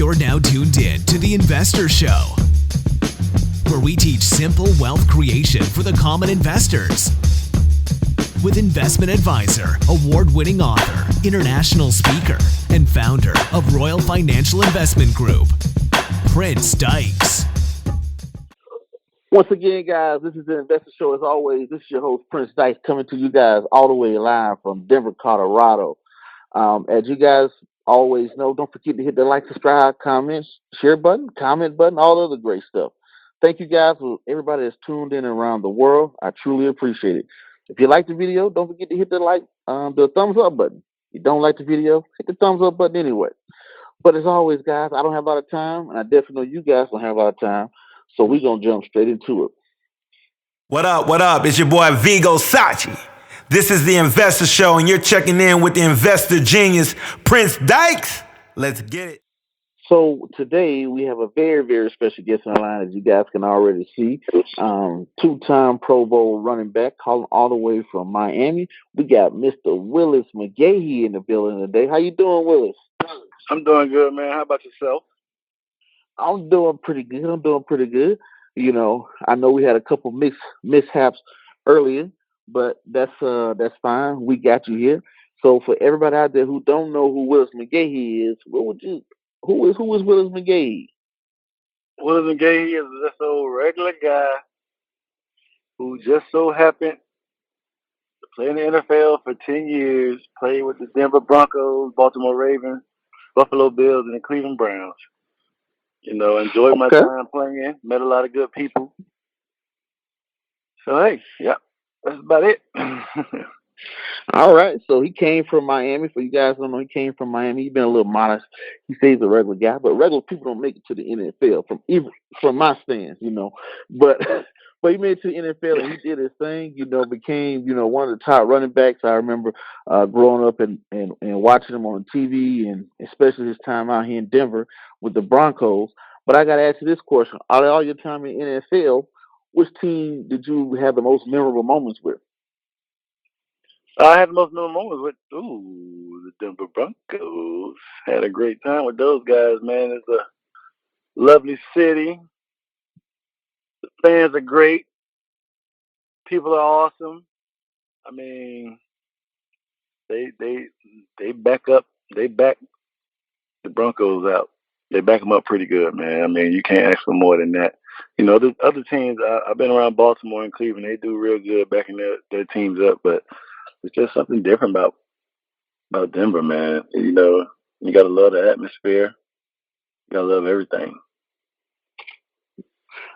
You're now tuned in to The Investor Show, where we teach simple wealth creation for the common investors. With investment advisor, award-winning author, international speaker, and founder of Royal Financial Investment Group, Prince Dykes. Once again, guys, this is the Investor Show. As always, this is your host, Prince Dykes, coming to you guys all the way live from Denver, Colorado. As you guys always know, don't forget to hit the like, subscribe, comment, share button, comment button, all the other great stuff. Thank you guys for everybody that's tuned in around the world. I truly appreciate it. If you like the video, don't forget to hit the thumbs up button. If you don't like the video, hit the thumbs up button anyway. But as always, guys, I don't have a lot of time, and I definitely know you guys don't have a lot of time, so we're going to jump straight into it. What up, what up? It's your boy Vigo Sachi. This is the Investor Show, and you're checking in with the investor genius, Prince Dykes. Let's get it. So today we have a very, very special guest on the line, as you guys can already see. Two-time Pro Bowl running back, calling all the way from Miami. We got Mr. Willis McGahee in the building today. How you doing, Willis? I'm doing good, man. How about yourself? I'm doing pretty good. You know, I know we had a couple mishaps earlier, but that's fine. We got you here. So for everybody out there who don't know who Willis McGahee is, who is Willis McGahee? Willis McGahee is just a regular guy who just so happened to play in the NFL for 10 years, played with the Denver Broncos, Baltimore Ravens, Buffalo Bills, and the Cleveland Browns. You know, enjoyed my time playing, met a lot of good people. So, hey, yeah, that's about it. All right, so he came from Miami. For you guys who don't know, he came from Miami. He's been a little modest. He stays a regular guy, but regular people don't make it to the NFL from my stance, you know. But he made it to the NFL and he did his thing. You know, became one of the top running backs. I remember growing up and watching him on TV, and especially his time out here in Denver with the Broncos. But I got to ask you this question: out of all your time in the NFL, which team did you have the most memorable moments with? I had the most memorable moments with the Denver Broncos. Had a great time with those guys, man. It's a lovely city. The fans are great. People are awesome. I mean, they back the Broncos out. They back them up pretty good, man. I mean, you can't ask for more than that. You know, the other teams, I've been around Baltimore and Cleveland. They do real good backing their teams up, but it's just something different about Denver, man. You know, you gotta love the atmosphere. You gotta love everything.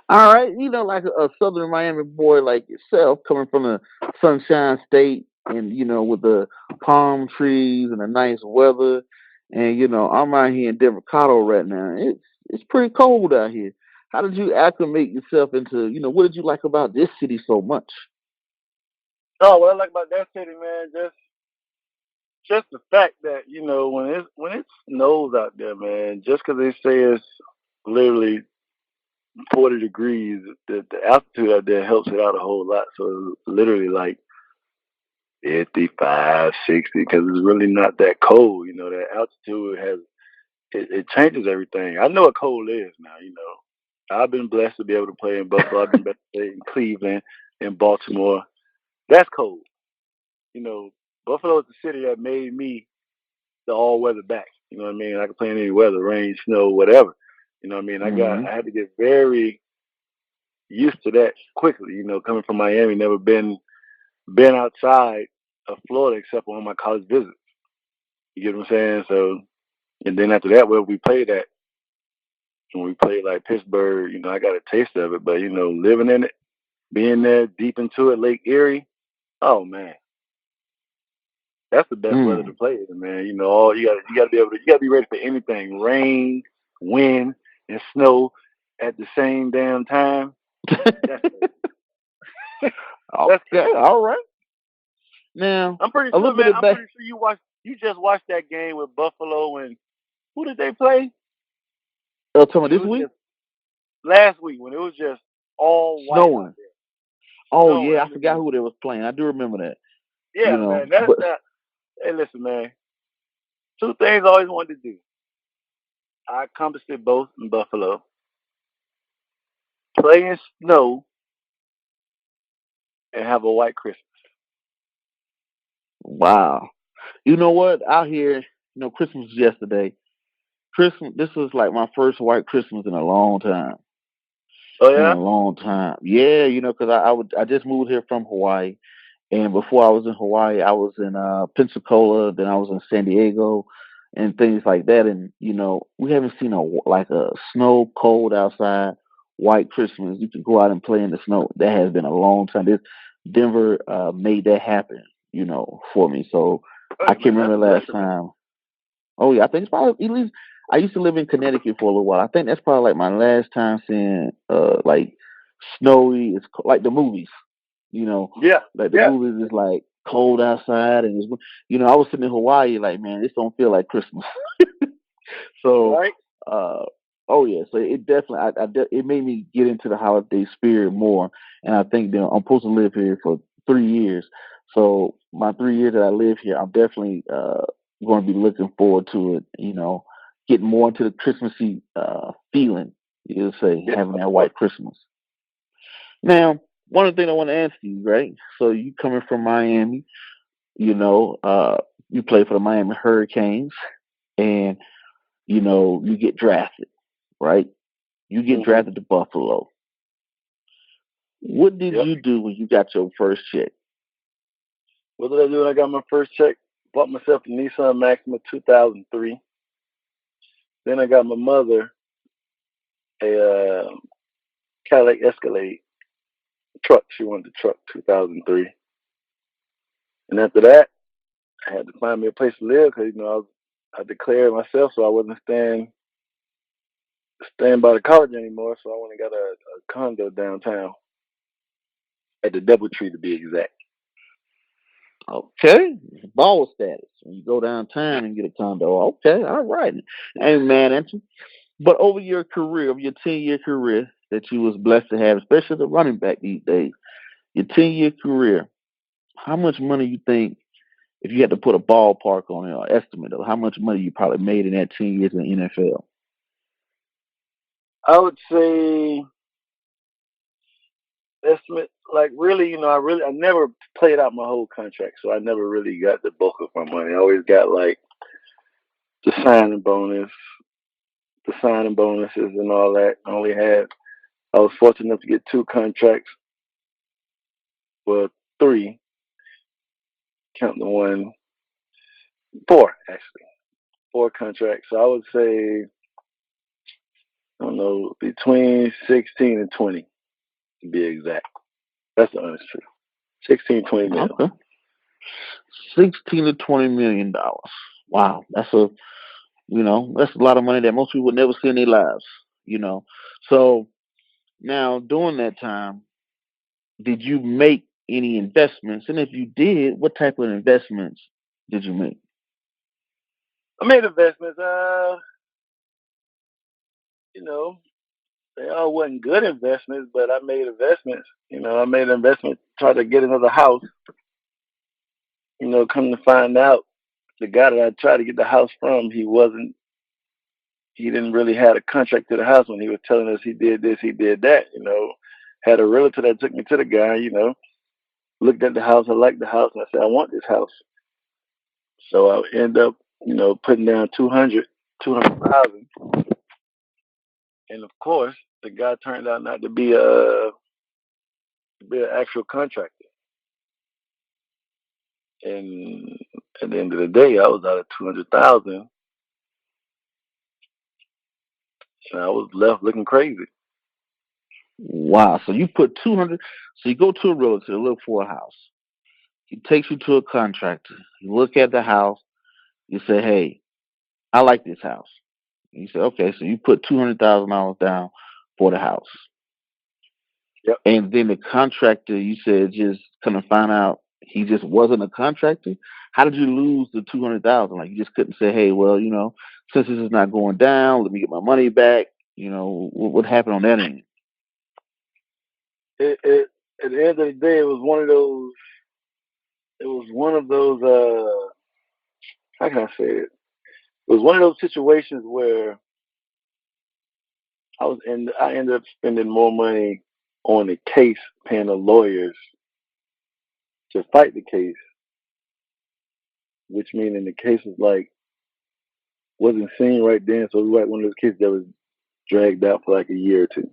All right, you know, like a Southern Miami boy like yourself, coming from the Sunshine State, and with the palm trees and the nice weather, and I'm out here in Denver, Colorado right now. It's pretty cold out here. How did you acclimate yourself into? What did you like about this city so much? Oh, what I like about that city, man, just the fact that when it snows out there, man, just because they say it's literally 40 degrees, the altitude out there helps it out a whole lot. So it's literally like 55, 60, because it's really not that cold. You know, that altitude it changes everything. I know what cold is now. You know, I've been blessed to be able to play in Buffalo. I've been blessed to play in Cleveland, in Baltimore. That's cold. You know, Buffalo is the city that made me the all-weather back. You know what I mean? I could play in any weather, rain, snow, whatever. You know what I mean? I had to get very used to that quickly. You know, coming from Miami, never been outside of Florida except on my college visits. You get what I'm saying? So, and then after that, where we played at, when we played like Pittsburgh, I got a taste of it. But living in it, being there deep into it, Lake Erie, oh man. That's the best weather to play in, man. You know, you gotta be ready for anything. Rain, wind, and snow at the same damn time. That's okay, all right. Now I'm pretty sure, man. I'm pretty sure you just watched that game with Buffalo, and who did they play? Tell me, this week? Last week, when it was just all white. Snowing. Oh yeah, I forgot who they was playing. I do remember that. Yeah, man. That's that. Hey, listen, man. Two things I always wanted to do: I accomplished it both in Buffalo. Play in snow and have a white Christmas. Wow. You know what? Out here, Christmas was yesterday. Christmas. This was like my first white Christmas in a long time. Oh In yeah? a long time. Yeah, because I just moved here from Hawaii, and before I was in Hawaii, I was in Pensacola, then I was in San Diego, and things like that. And we haven't seen a snow cold outside white Christmas. You can go out and play in the snow. That has been a long time. This Denver made that happen, for me. So I Hey can't man, that's remember the last special, man. time. Oh yeah, I think it's probably at least I used to live in Connecticut for a little while. I think that's probably like my last time seeing like snowy. It's like the movies, you know, Yeah, like the yeah. movies is like cold outside and I was sitting in Hawaii like, man, this don't feel like Christmas. So, Right? uh, oh yeah, so it definitely, it made me get into the holiday spirit more, and I think I'm supposed to live here for 3 years. So my 3 years that I live here, I'm definitely going to be looking forward to it. Getting more into the Christmassy feeling. You'll say Yeah, having of that course. white Christmas. Now, one of the things I want to ask you, right? So you coming from Miami, you know, uh, you play for the Miami Hurricanes, and you get drafted, right? You get Hmm. drafted to Buffalo. What did Yep. you do when you got your first check? What did I do when I got my first check? Bought myself a Nissan Maxima 2003. Then I got my mother a Cadillac Escalade truck. She wanted the truck 2003. And after that, I had to find me a place to live because I declared myself, so I wasn't staying by the college anymore. So I went and got a condo downtown at the DoubleTree to be exact. Okay, ball status. When you go downtown and get a condo, okay, all right. Ain't mad at you. But over your career, over your 10-year career that you was blessed to have, especially the running back these days, your 10-year career, how much money you think, if you had to put a ballpark on it or estimate of how much money you probably made in that 10 years in the NFL? I would say estimate like really, I never played out my whole contract, so I never really got the bulk of my money. I always got like the signing bonus, the signing bonuses, and all that. I was fortunate enough to get two contracts, well, three, counting the one, four actually, four contracts. So I would say, I don't know, between 16 and 20 to be exact. That's the honest truth. 16, 20 mil. Okay, 16 to 20 million dollars. Wow, that's a lot of money that most people would never see in their lives. You know, so now during that time, did you make any investments? And if you did, what type of investments did you make? I made investments. You know, they all wasn't good investments, but I made investments. I made an investment, tried to get another house. Come to find out, the guy that I tried to get the house from, he didn't really have a contract to the house when he was telling us he did this, he did that. Had a realtor that took me to the guy. Looked at the house, I liked the house, and I said, I want this house. So I end up, putting down 200,000, and of course, the guy turned out not to be an actual contractor. And at the end of the day, I was out of 200,000, and I was left looking crazy. Wow. So you put 200. So you go to a realtor to look for a house. He takes you to a contractor. You look at the house. You say, "Hey, I like this house." You say, "Okay." So you put $200,000 down for the house, Yep. and then the contractor, you said, just kind of find out he just wasn't a contractor. How did you lose the 200,000? Like you just couldn't say, "Hey, well, since this is not going down, let me get my money back." What happened on that end? It at the end of the day, it was one of those. It was one of those. How can I say it? It was one of those situations where I ended up spending more money on the case, paying the lawyers to fight the case, which meaning the case was like wasn't seen right then, so it was like one of those cases that was dragged out for like a year or two.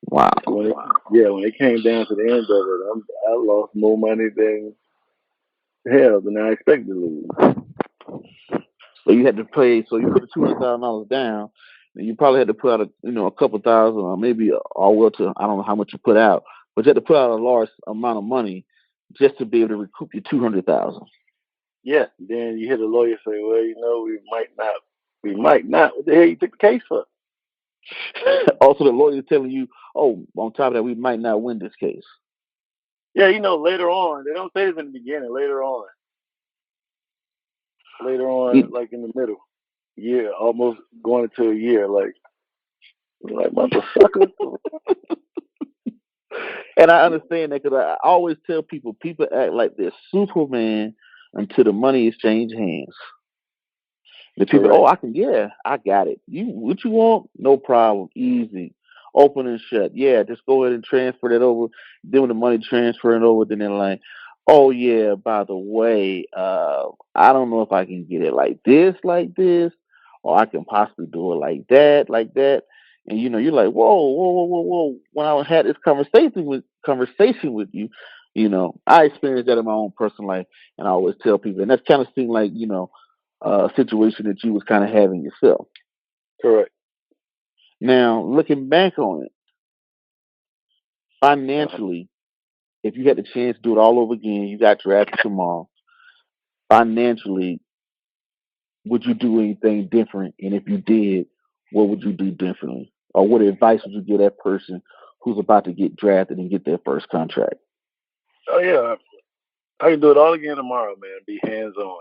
Wow. So when it came down to the end of it, I lost more money than I expected to lose. So you had to pay. So you put the $200,000 down. And you probably had to put out a couple thousand, or maybe all well to I don't know how much you put out, but you had to put out a large amount of money just to be able to recoup your 200,000. Yeah. Then you hear the lawyer say, "Well, we might not. What the hell you took the case for?" Also, the lawyer telling you, "Oh, on top of that, we might not win this case." Yeah, later on, they don't say this in the beginning. Later on, like in the middle, year, almost going into a year, like motherfucker. And I understand that because I always tell people act like they're Superman until the money is changed hands. The people, Correct. I got it. What you want? No problem, easy, open and shut. Yeah, just go ahead and transfer that over. Then when the money transferring over, then they're like, oh yeah, by the way, I don't know if I can get it like this, or I can possibly do it like that. And you're like, whoa. When I had this conversation with you, I experienced that in my own personal life, and I always tell people, and that's kind of seemed like situation that you was kind of having yourself. Correct. Now, looking back on it, financially, if you had the chance to do it all over again, you got drafted tomorrow. Financially, would you do anything different? And if you did, what would you do differently? Or what advice would you give that person who's about to get drafted and get their first contract? Oh yeah, I can do it all again tomorrow, man. Be hands on.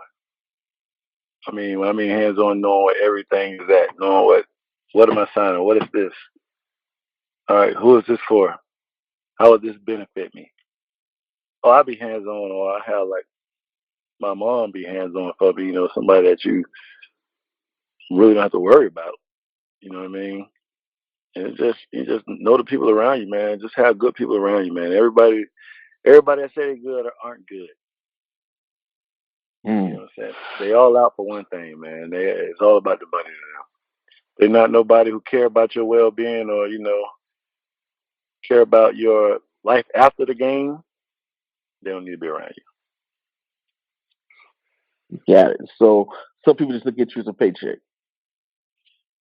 I mean, when I mean hands on, knowing what everything is at, knowing what am I signing? What is this? All right, who is this for? How would this benefit me? Oh, I'll be hands on, or I have like my mom be hands on for me. Somebody that you really don't have to worry about. You know what I mean? And you just know the people around you, man. Just have good people around you, man. Everybody that say they're good aren't good. You know what I'm saying? They all out for one thing, man. It's all about the money to them. They're not nobody who care about your well being or care about your life after the game. They don't need to be around you. Got it. So some people just look at you as a paycheck.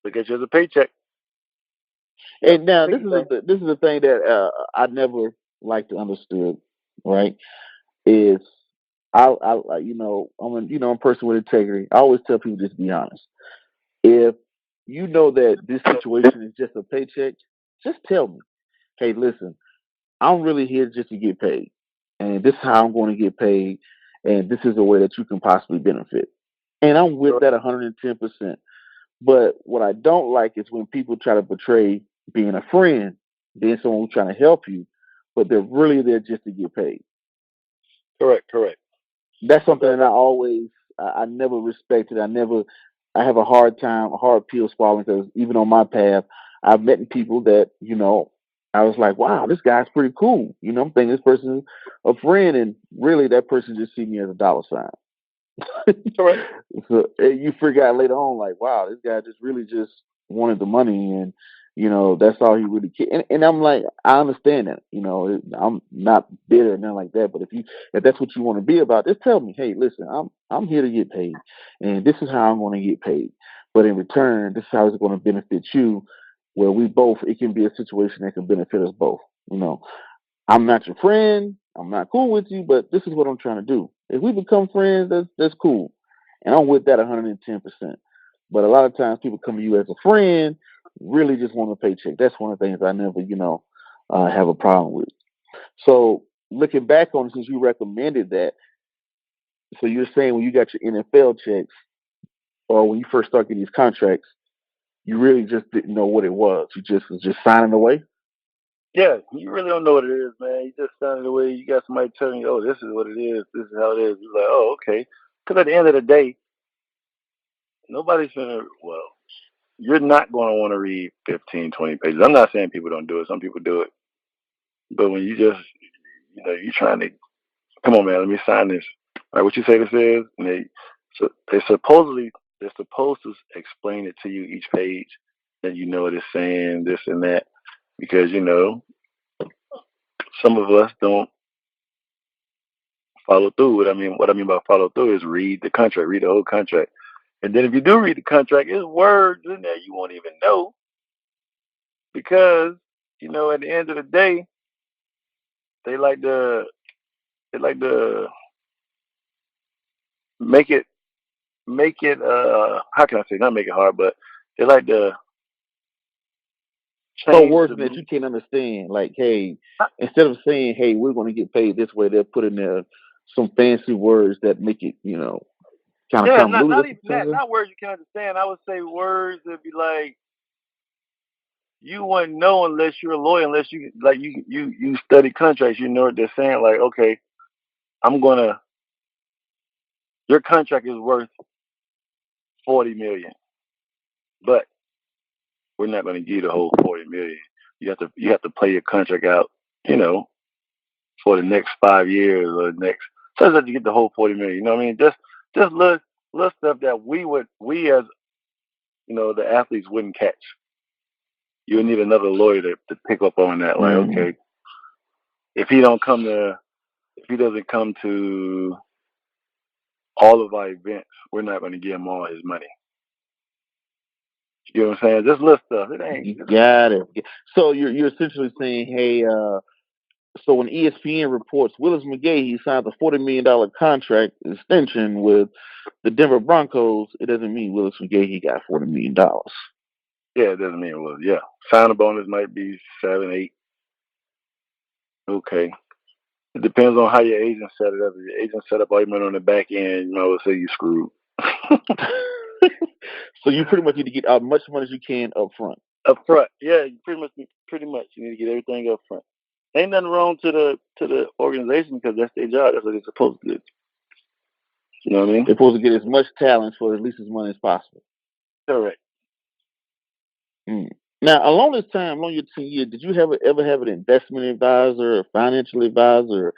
Look at you as a paycheck. And now this is a thing that I never like to understood. Right? Is I'm a person with integrity. I always tell people just be honest. If you know that this situation is just a paycheck, just tell me, hey, listen, I'm really here just to get paid, and this is how I'm going to get paid, and this is a way that you can possibly benefit. And I'm with that 110%. But what I don't like is when people try to portray being a friend, being someone who's trying to help you, but they're really there just to get paid. Correct. That's something that I never respected. I have a hard pill swallowing because even on my path, I've met people that, I was like, wow, this guy's pretty cool. I'm thinking this person's a friend, and really that person just see me as a dollar sign. Correct. So you figure out later on, like, wow, this guy just really just wanted the money, and that's all he really cared. And I'm like, I understand that. I'm not bitter or nothing like that. But if that's what you want to be about, just tell me, hey, listen, I'm here to get paid, and this is how I'm going to get paid. But in return, this is how it's going to benefit you. Where it can be a situation that can benefit us both. I'm not your friend. I'm not cool with you, but this is what I'm trying to do. If we become friends, that's cool. And I'm with that 110%. But a lot of times people come to you as a friend, really just want a paycheck. That's one of the things I never, have a problem with. So looking back on it, since you recommended that, so you're saying when you got your NFL checks or when you first started getting these contracts, you really just didn't know what it was. You just was just signing away? Yeah, you really don't know what it is, man. You just signing away. You got somebody telling you, oh, this is what it is. This is how it is. You're like, oh, okay. Because at the end of the day, nobody's gonna. Well, you're not going to want to read 15, 20 pages. I'm not saying people don't do it. Some people do it. But when you just, you're trying to, come on, man, let me sign this. All right, what you say this is? And they're supposed to explain it to you each page, and you know what it's saying, this and that, because some of us don't follow through. What I mean by follow through is read the contract, read the whole contract, and then if you do read the contract, there's words in there you won't even know, because at the end of the day, they like to make it how can I say, not make it hard, but they like to So change words that you can't understand, like, hey, instead of saying, hey, we're going to get paid this way, they'll put in there some fancy words that make it, kind of convoluted. not even that, not words you can understand. I would say words that be like, you wouldn't know unless you're a lawyer, unless you study contracts. You know what they're saying. Like, okay, your contract is worth $40 million, but we're not going to give you the whole $40 million. You have to play your contract out, for the next 5 years or the next, so that you get the whole $40 million. You know what I mean? Just little stuff that we as the athletes wouldn't catch. You would need another lawyer to pick up on that. Like, okay, if he doesn't come to all of our events, we're not going to give him all his money. You know what I'm saying? Just little stuff. It ain't. You got it. So you're essentially saying, hey, so when ESPN reports Willis McGahee signs a $40 million contract extension with the Denver Broncos, it doesn't mean Willis McGahee got $40 million. Yeah, it doesn't mean it was. Yeah, signing bonus might be 7, 8. Okay. It depends on how your agent set it up. If your agent set up all your money on the back end, I would say you screwed. So you pretty much need to get as much money as you can up front. Up front, yeah. You pretty much you need to get everything up front. Ain't nothing wrong to the organization, because that's their job. That's what they're supposed to do. You know what I mean? They're supposed to get as much talent for at least as money as possible. Correct. Now, along this time, along your 10 years, did you ever have an investment advisor, a financial advisor,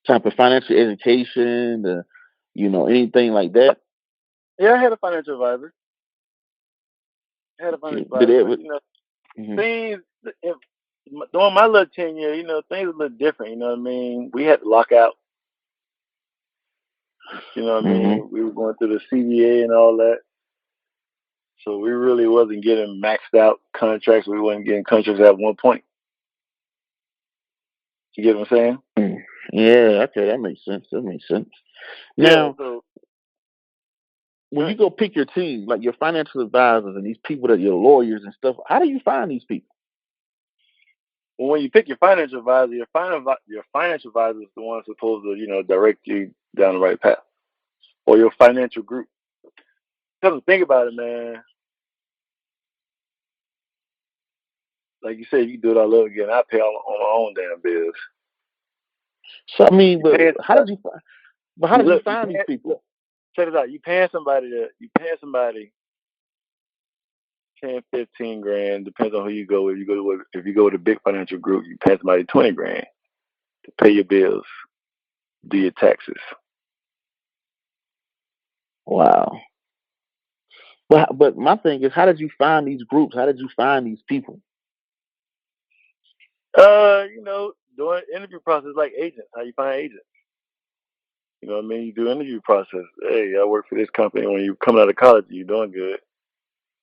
type of financial education, anything like that? Yeah, I had a financial advisor. Things during my little tenure, things a little different. You know what I mean? We had to lock out. You know what I mean? We were going through the CBA and all that. So we really wasn't getting maxed out contracts. We wasn't getting contracts at one point. You get what I'm saying? Yeah, okay, that makes sense. Now, when you go pick your team, like your financial advisors and these people that your lawyers and stuff, how do you find these people? Well, when you pick your financial advisor, your financial advisor is the one supposed to, direct you down the right path, or your financial group. Come to think about it, man. Like you said, you can do it all over again. I pay all on my own damn bills. So I mean, how did you find these people? Check it out. You paying somebody 10, 15 grand, depends on who you go with. If you go with a big financial group, you pay somebody 20 grand to pay your bills, do your taxes. Wow. But my thing is, how did you find these groups? How did you find these people? Doing interview process, like agents. How you find agents? You know what I mean? You do interview process. Hey, I work for this company. When you come out of college, you're doing good.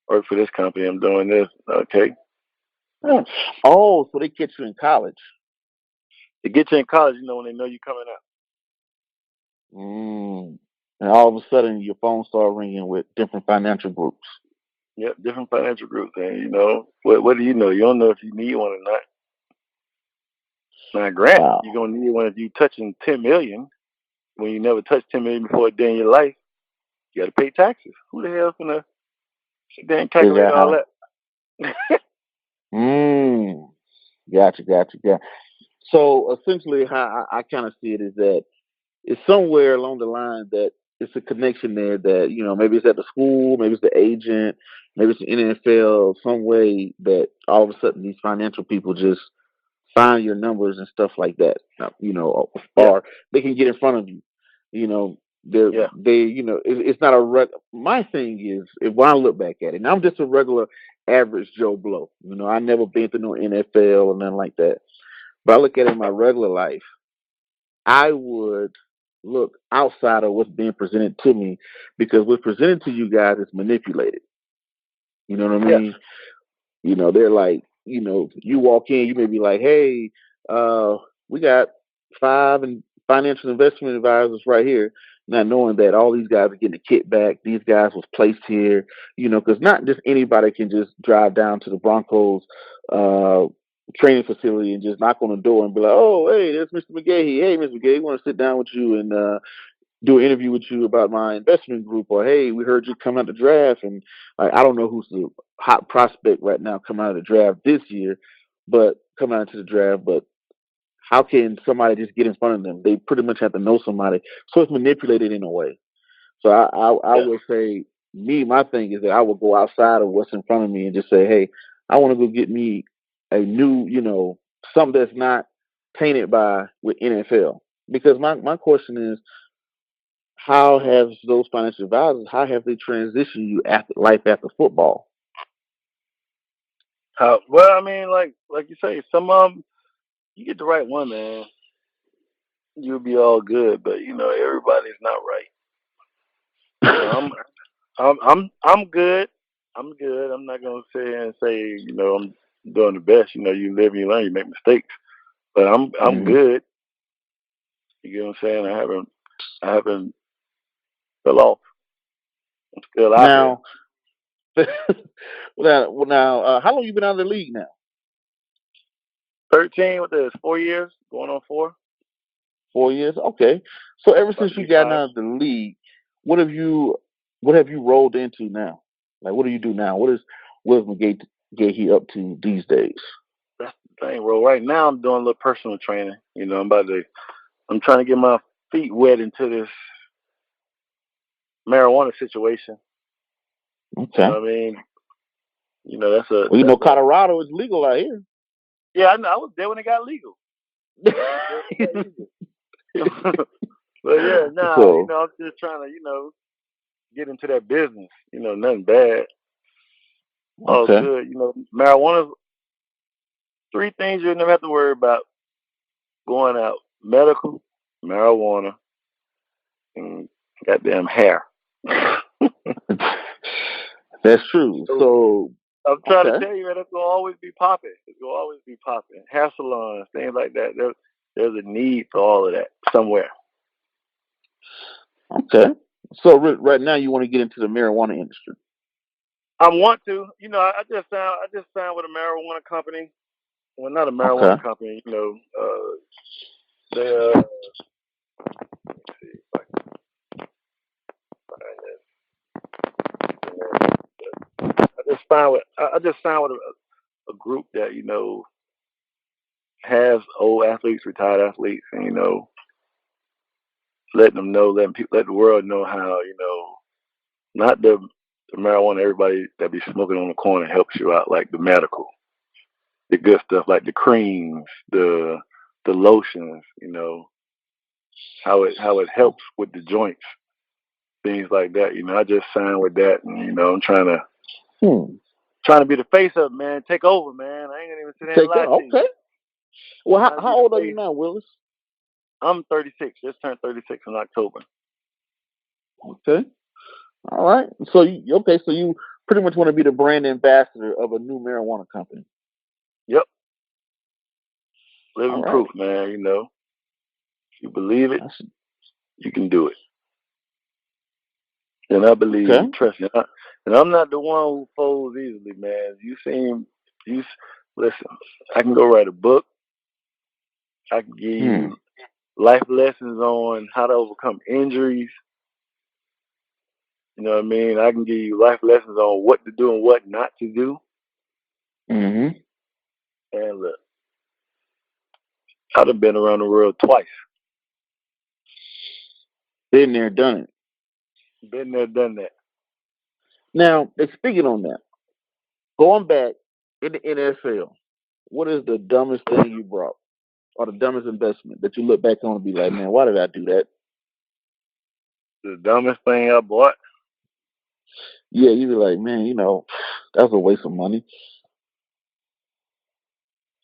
Work for this company. I'm doing this. Okay. Oh, so they get you in college. They get you in college, when they know you're coming out. And all of a sudden, your phone started ringing with different financial groups. Yep, different financial groups. And, what do you know? You don't know if you need one or not. Now, granted, you're going to need one if you're touching 10 million. When you never touched 10 million before a day in your life, you got to pay taxes. Who the hell's going to sit there and calculate all that? Gotcha. So, essentially, how I kind of see it is that it's somewhere along the line that it's a connection there that, maybe it's at the school, maybe it's the agent, maybe it's the NFL, some way that all of a sudden these financial people just find your numbers and stuff like that. Yeah, Or they can get in front of you. You know, yeah, it's not a My thing is, if when I look back at it, and I'm just a regular average Joe Blow. I never been to no NFL or nothing like that. But I look at it in my regular life, I would look outside of what's being presented to me because what's presented to you guys is manipulated. You know what I yes. mean? They're like, you walk in, you may be like, hey, we got five and financial investment advisors right here, not knowing that all these guys are getting a kickback. These guys was placed here, because not just anybody can just drive down to the Broncos uh, training facility and just knock on the door and be like, oh, hey, there's Mr. McGahee. Hey, Mr. McGahee, we want to sit down with you and do an interview with you about my investment group, or hey, we heard you come out the draft, and I don't know who's the hot prospect right now coming out of the draft this year, but coming out into the draft, but how can somebody just get in front of them? They pretty much have to know somebody, so it's manipulated in a way. So I Yeah. would say, my thing is that I would go outside of what's in front of me and just say, hey, I want to go get me a new, something that's not tainted by with NFL. Because my question is, how have those financial advisors, how have they transitioned you after life after football? How? Well, I mean, like you say, some of 'em, you get the right one, man, you'll be all good. But everybody's not right. I'm good. I'm good. I'm not gonna sit here and say I'm doing the best. You live and you learn. You make mistakes, but I'm Hmm. good. You get what I'm saying? I haven't fell off. I'm still out here. Now, now, how long you been out of the league now? 13. What this? 4 years? Going on 4? 4 years. Okay. So ever About since to you be got 5. out of the league, what have you what have you rolled into now? Like, what do you do now? What is Willis McGahee up to these days? That's the thing, bro. Right now, I'm doing a little personal training. I'm trying to get my feet wet into this marijuana situation. You Okay. know what I mean? That's a Well, that's a Colorado is legal out here. yeah. I know. I was there when it got legal. I was there when it got legal. But yeah, nah. So, I'm just trying to get into that business. Nothing bad. All okay. good. Marijuana's 3 things you never have to worry about going out: medical, marijuana, and goddamn hair. That's true. So So, I'm trying to okay. tell you, man, it's gonna always be popping. It's gonna always be popping. Hair salons, things like that. There's a need for all of that somewhere. Okay. So right now you want to get into the marijuana industry. I want to. I just signed with a marijuana company. Well, not a marijuana Okay. company. They let's see if I can find this. I just signed with a group that has old athletes, retired athletes, and letting them know, let the world know how not the marijuana everybody that be smoking on the corner helps you out, like the medical, the good stuff, like the creams, the lotions, how it helps with the joints, things like that. I just signed with that, and I'm Hmm. trying to be the face of it, man. Take over, man. I ain't gonna even sit there and Take lie that. to you. Okay. Well, Trying to how be the old are you face. now, Willis? I'm 36. Just turned 36 in October. Okay. All right. So so you pretty much want to be the brand ambassador of a new marijuana company. Yep, All living right. proof, man. If you believe it, That's you can do it. And I believe okay. you. Trust me. And I'm not the one who folds easily, man. Listen, I can go write a book. I can give Hmm. you life lessons on how to overcome injuries. You know what I mean? I can give you life lessons on what to do and what not to do. Mm-hmm. And look, I've been around the world twice. Been there, done it. Been there, done that. Now, speaking on that, going back in the NFL, what is the dumbest thing you brought, or the dumbest investment that you look back on and be like, man, why did I do that? The dumbest thing I bought. Yeah, you be like, man, that was a waste of money.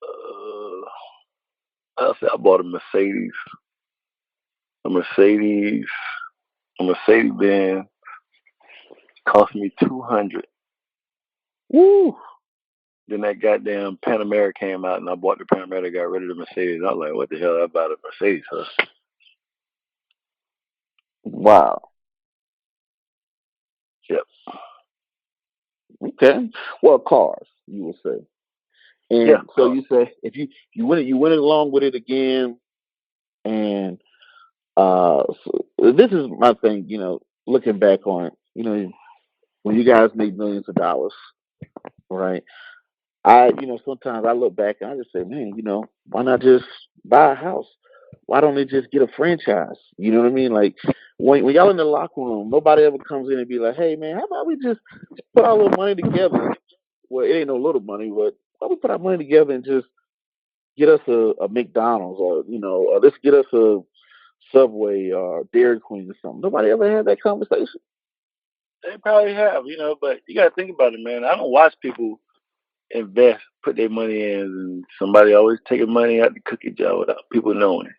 Uh, I say I bought a Mercedes. A Mercedes. A Mercedes Benz cost me 200. Woo! Then that goddamn Panamera came out, and I bought the Panamera. Got rid of the Mercedes. I was like, what the hell? I bought a Mercedes, huh? Wow. Yep. Okay. Well, cars, you would say. And Yeah. so you say if you went along with it again, and so this is my thing. Looking back on it, when you guys make millions of dollars, right? Sometimes I look back and I just say, man, why not just buy a house? Why don't they just get a franchise? You know what I mean? Like when y'all in the locker room, nobody ever comes in and be like, hey man, how about we just put our little money together? Well, it ain't no little money, but why don't we put our money together and just get us a McDonald's, or let's get us a Subway or Dairy Queen or something. Nobody ever had that conversation. They probably have, but you gotta think about it, man. I don't watch people invest, put their money in, and somebody always taking money out the cookie jar without people knowing.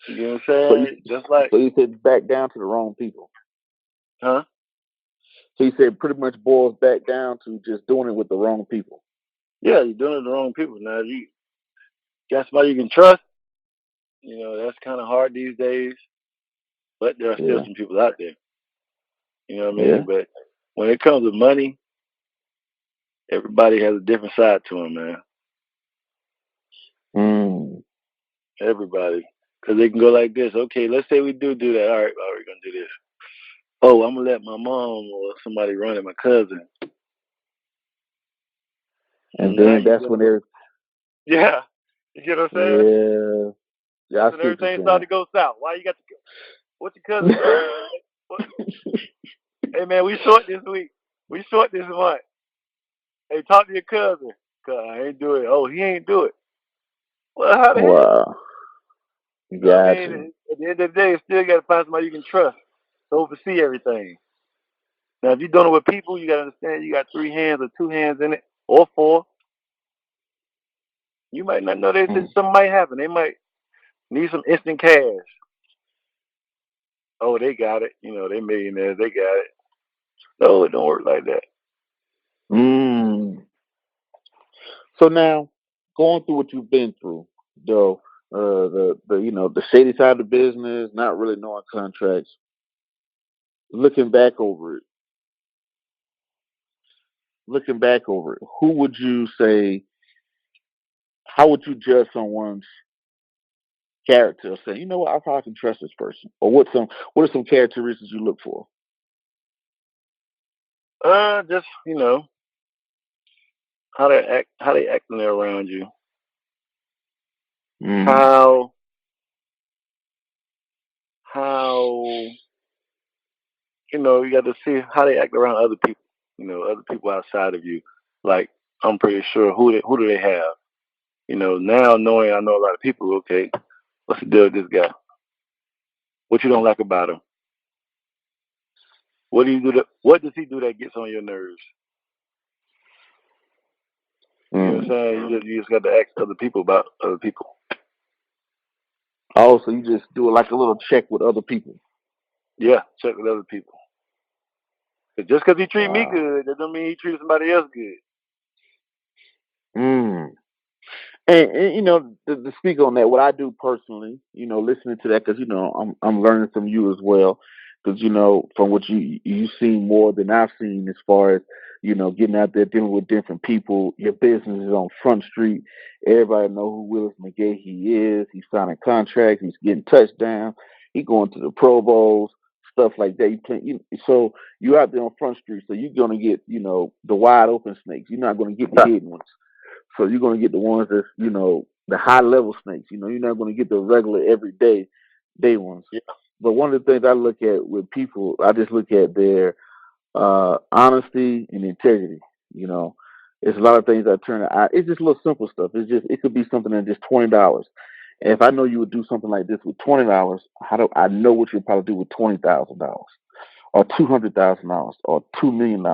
You know what I'm saying? So you said back down to the wrong people. Huh? So you said pretty much boils back down to just doing it with the wrong people. Yeah, you're doing it with the wrong people. Now, if you got somebody you can trust, that's kind of hard these days. But there are still some people out there. You know what I mean? Yeah. But when it comes to money, everybody has a different side to them, man. Everybody. Because they can go like this. Okay, let's say we do that. All right, we're going to do this. Oh, I'm going to let my mom or somebody run it, my cousin. And then that's when they're... Yeah. You get what I'm saying? Yeah. And everything started to go south. Why you got to... What's your cousin? Hey, man, we short this week. We short this month. Hey, talk to your cousin. Cause I ain't do it. Oh, he ain't do it. Well, how the hell? Wow. Gotcha. I mean, at the end of the day, you still got to find somebody you can trust to oversee everything. Now, if you're doing it with people, you got to understand you got 3 hands or 2 hands in it, or 4. You might not know that something might happen. They might need some instant cash. Oh, they got it. They millionaires. They got it. No, it don't work like that. So now, going through what you've been through, though, the shady side of the business, not really knowing contracts, looking back over it, who would you say? How would you judge someone's character? Say, you know what, I probably can trust this person. Or what are some characteristics you look for? Just how they act when they're around you. How you got to see how they act around other people. Other people outside of you. Like, I'm pretty sure who do they have? Now knowing I know a lot of people. Okay, what's the deal with this guy? What you don't like about him? What does he do that gets on your nerves? You know what I'm saying? You just got to ask other people about other people. Oh, so you just do it like a little check with other people? Yeah, check with other people. Just because he treat me good, that don't mean he treats somebody else good. And to speak on that, what I do personally, listening to that, because I'm learning from you as well, because from what you've seen more than I've seen as far as getting out there dealing with different people. Your business is on Front Street. Everybody know who Willis McGahee is. He's signing contracts. He's getting touchdowns. He's going to the Pro Bowls, stuff like that. So you're out there on Front Street, so you're gonna get the wide open snakes. You're not gonna get the hidden ones. So you're going to get the ones that, the high level snakes. You're not going to get the regular everyday day ones. Yeah. But one of the things I look at with people, I just look at their honesty and integrity. You know, it's a lot of things I turn. It's just little simple stuff. It could be something that's just $20. And if I know you would do something like this with $20, how do I know what you'll probably do with $20,000 or $200,000 or $2 million?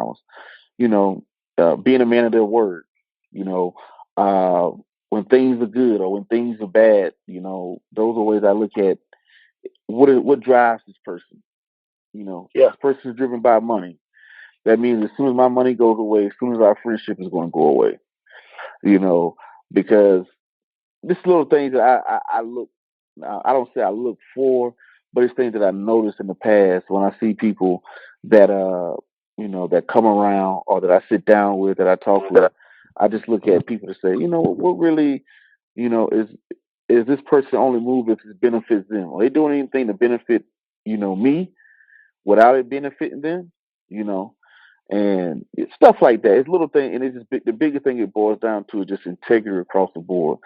You know, being a man of their word. You know, uh, when things are good or when things are bad. You know, those are ways I look at what drives this person. You know, Yeah. this person is driven by money. That means as soon as my money goes away, as soon as our friendship is going to go away. You know, because this little things that I look. I don't say I look for, but it's things that I noticed in the past when I see people that that come around or that I sit down with, that I talk with. I just look at people to say, what really, is this person only move if it benefits them? Are they doing anything to benefit, me without it benefiting them? You know, and it's stuff like that. It's little thing, and it's just the bigger thing it boils down to is just integrity across the board.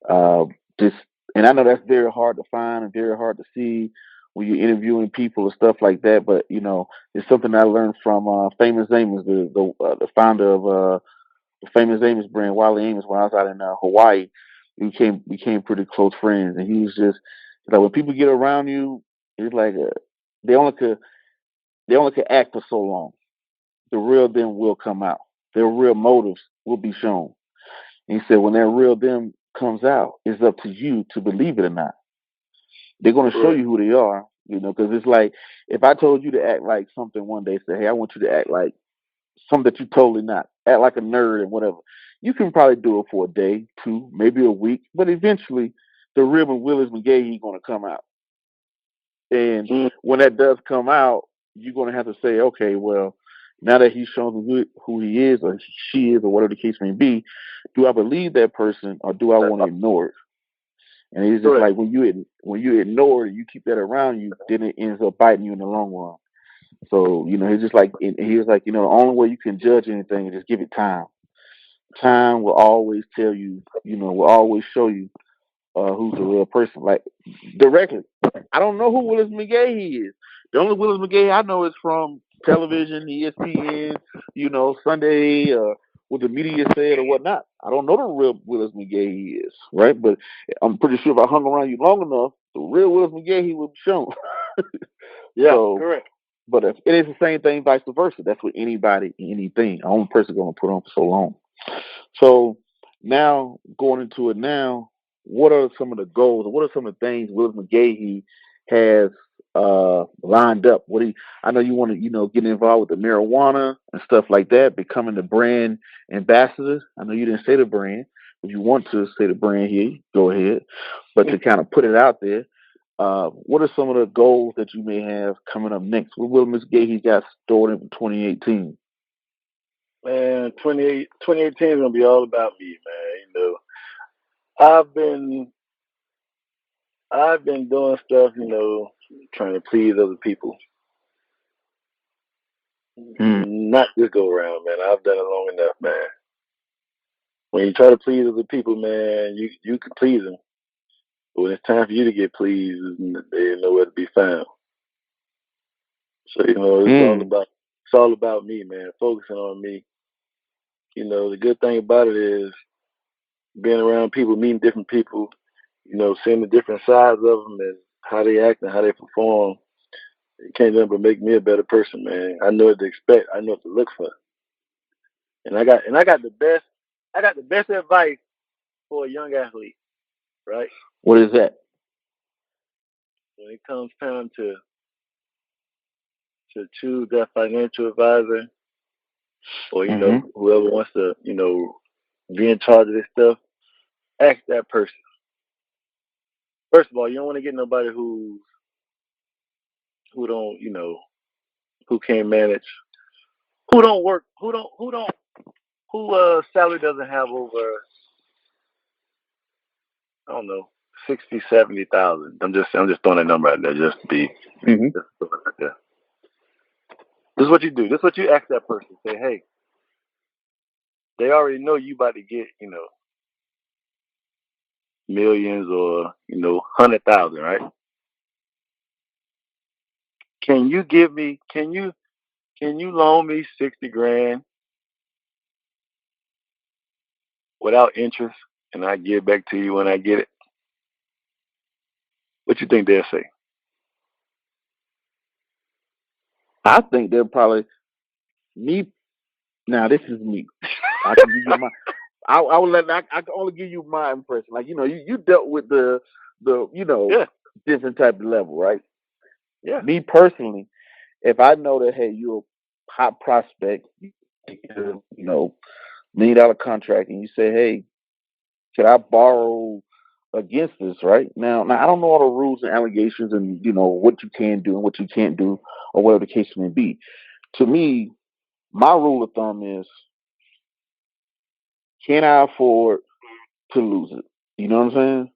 Uh, just, and I know that's very hard to find and very hard to see when you're interviewing people and stuff like that. But it's something I learned from Famous Amos, the founder of the Famous Amos brand, Wiley Amos. When I was out in Hawaii, we became pretty close friends, and he was just like, when people get around you, it's like they only could act for so long. The real them will come out. Their real motives will be shown. And he said, when that real them comes out, it's up to you to believe it or not. They're going to show you who they are, because it's like if I told you to act like something one day, say, hey, I want you to act like something that you're totally not, act like a nerd and whatever. You can probably do it for a day, two, maybe a week, but eventually the real Willis McGahee is going to come out. And when that does come out, you're going to have to say, okay, well, now that he's shown who he is or she is or whatever the case may be, do I believe that person or do I want to ignore it? And it's just like when you ignore it, you keep that around you, then it ends up biting you in the long run. So he's just like he was like, the only way you can judge anything is just give it time. Time will always tell you, will always show you who's the real person, like directly. I don't know who Willis McGahee is. The only Willis McGahee I know is from television, ESPN, Sunday, what the media said or whatnot. I don't know the real Willis McGahee is, right? But I'm pretty sure if I hung around you long enough, the real Willis McGahee would be shown. Yeah, so, correct. But if it is the same thing, vice versa. That's with anybody, anything. The only person going to put on for so long. So now going into it now, what are some of the goals? What are some of the things Willis McGahee has lined up? I know you want to get involved with the marijuana and stuff like that, becoming the brand ambassador. I know you didn't say the brand. If you want to say the brand here, go ahead. But to kind of put it out there, what are some of the goals that you may have coming up next? What will McGahee got stored in 2018? Man, 2018 is going to be all about me, man. I've been doing stuff, trying to please other people. Not this go around, man. I've done it long enough, man. When you try to please other people, man, you can please them. But when it's time for you to get pleased, there's nowhere to be found. So, it's all about me, man. Focusing on me. The good thing about it is being around people, meeting different people, seeing the different sides of them and how they act and how they perform. It can't nothing but make me a better person, man. I know what to expect. I know what to look for. And I got the best advice for a young athlete, right? What is that? When it comes time to choose that financial advisor or, whoever wants to, be in charge of this stuff, ask that person. First of all, you don't want to get nobody who don't, who can't manage, who don't work, who salary doesn't have over, I don't know, 60, 70,000. I'm just throwing that number out there just to be. Just throwing it out there. This is what you do. This is what you ask that person. Say, hey, they already know you about to get, millions or 100,000, right? Can you give me? Can you loan me 60 grand without interest, and I give back to you when I get it? What you think they'll say? I think they're probably me. Now this is me. I can give you my. I will let. I can only give you my impression. Like you dealt with the Yeah, different type of level, right? yeah. Me personally, if I know that hey you're a hot prospect, you get a, $1 million contract, and you say hey, can I borrow against this? Right now I don't know all the rules and allegations and what you can do and what you can't do or whatever the case may be. To me, my rule of thumb is can I afford to lose it? You know what I'm saying?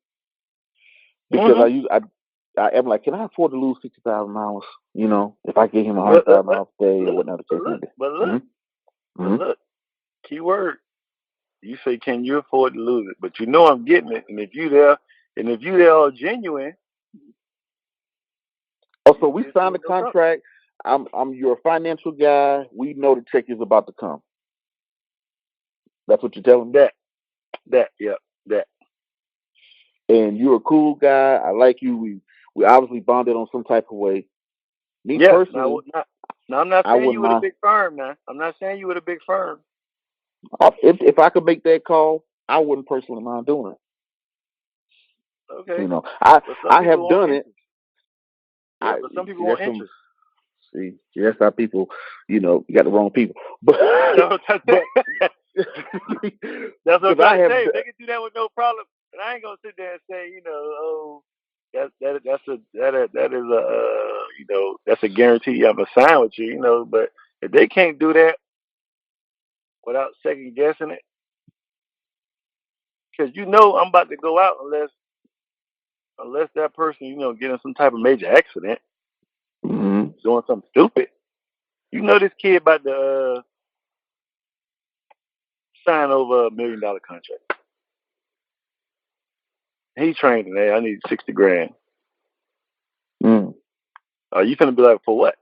Because Mhm. I am like, can I afford to lose $60,000? If I give him a hundred But thousand dollars a day or whatnot the but case may look, be. but look, Mm-hmm. but Mm-hmm. look. Key word. You say, can you afford to lose it? But you know I'm getting it, and if you there are genuine, Oh, so you we get to signed it the no problem. contract. I'm your financial guy. We know the check is about to come. That's what you're telling me. Yeah, that. And you're a cool guy. I like you. We obviously bonded on some type of way. Me Yeah. Now, personally, now I'm not I saying wouldn't you with a mind. big firm. Now I'm not saying you with a big firm. If I could make that call, I wouldn't personally mind doing it. Okay, I but some I people have want done it. interest. Yeah, I but some people see want that's some interest. see that's how people. You got the wrong people. But That's what I'm but That's what I'm because I trying to have say. They can do that with no problem. And I ain't gonna sit there and say, oh, that is a that's a guarantee I'm gonna sign with you, But if they can't do that without second guessing it, because I'm about to go out unless that person get in some type of major accident, mhm. doing something stupid. This kid about to sign over $1 million contract. He training there. I need 60 grand. Mm, Are you gonna be like, for what?